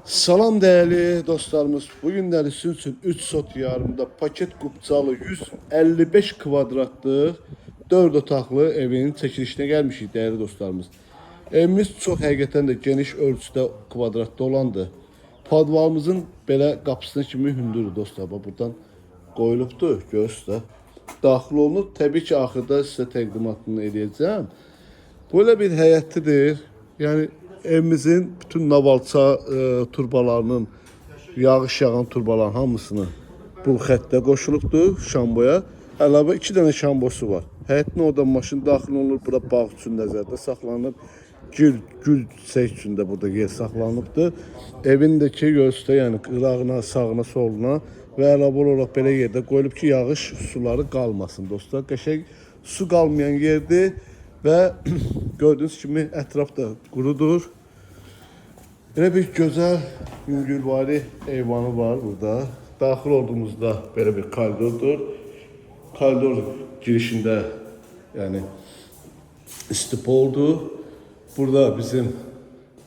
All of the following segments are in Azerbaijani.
Salam değerli dostlarımız. Bugünləri sizin üçün 3 sot yarımda paket qubcalı 155 kvadratlıq 4 otaqlı evin çəkilişinə gəlmişik değerli dostlarımız. Evimiz çox həqiqətən də geniş ölçüdə kvadratda olandır. Padvalımızın belə qapısına kimi hündürdür dostlar. Bax buradan qoyulubdur, göz daxil olunub. Təbii ki, axırda sizə təqdimatını edəcəm. Böyle bir həyətlidir. Yəni evimizin bütün navalça turbalarının, yağış yağan turbaların hamısını bu xəttə qoşulubdur şamboya. Əlavə 2 dənə şambosu var. Həyətin oradan maşın daxil olunur. Bura bağ üçün nəzərdə saxlanıb. Gül çiçək üçün də burada yer saxlanıbdır. Evindəki göstə, yəni qırağına, sağına, soluna və əlavə olaraq belə yerdə qoyulub ki, yağış suları qalmasın dostlar. Qəşəng su qalmayan yerdir. Ve gördüğünüz kimi ətrafda qurudur. Belə bir gözəl yüngülvari eyvanı var burada. Daxil olduğumuzda belə bir koridordur. Koridor girişində yəni istipoldur. Burada bizim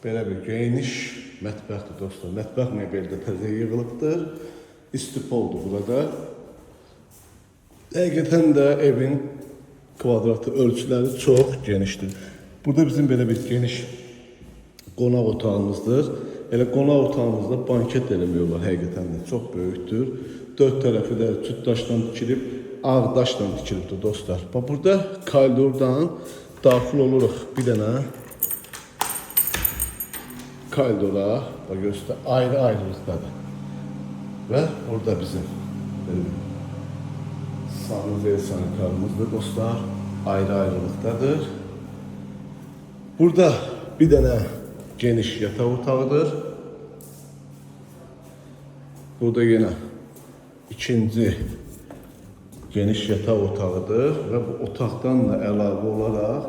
belə bir geniş mətbəxdir dostlar. Mətbəx mebeli də təzə yığılıbdır. İstipoldur burada. Həqiqətən də evin kvadratı ölçüləri çox genişdir. Burada bizim belə bir geniş qonaq otağımızdır. Elə qonaq otağımızda banket eləmək olar həqiqətən də çox böyükdür. Dörd tərəfi də tüt daşdan tikilib, ağ daşdan tikilibdir dostlar. Bax burada koridordan daxil oluruq bir dənə koridora. Bax göstər, ayrı-ayrılıqdadır. Və orada bizim sanitarımızdır dostlar. Ayrı-ayrılıqdadır. Burada bir dənə geniş yataq otağıdır. Burada yine ikinci geniş yataq otağıdır. Ve bu otaqdan da əlavə olaraq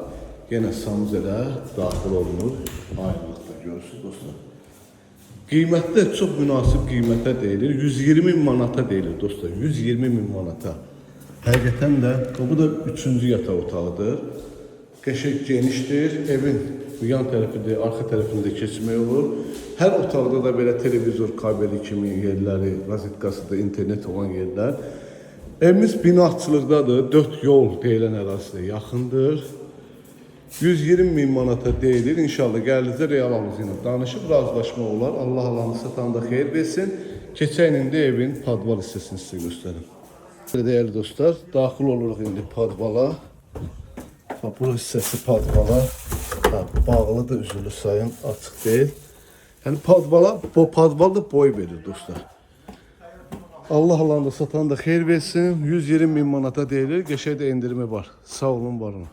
yine sanuzelə daxil olunur. Ayrılıqda görürsünüz dostlar. Qiymətdə çox münasib qiymətə deyilir. 120 min manata deyilir dostlar. 120 min manata. Həqiqətən də bu da 3-cü yataq otağıdır. Qəşəng genişdir. Evin yan tərəfində, arxa tərəfində keçmək olur. Hər otaqda da belə televizor kabeli kimi yerləri, rozetkası da, internet olan yerlər. Evimiz binaçılıqdadır. 4 yol deyilən ərazidə yaxındır. 120 min manata deyilir. İnşallah gəldikdə real alıcı ilə danışıb razılaşma olar. Allah alanı satan da xeyir versin. Keçən indi evin padval hissəsini sizə göstərim. Değerli dostlar, daxil oluruq indi padvala. Bu hissəsi padvala bağlıdır, üzülü sayın, açıq deyil. Yəni padvala, bu padval da boy verir dostlar. Allah alanda satan da xeyir versin. 120 min manata deyilir. Qəşəng də endirimi var. Sağ olun, var olun.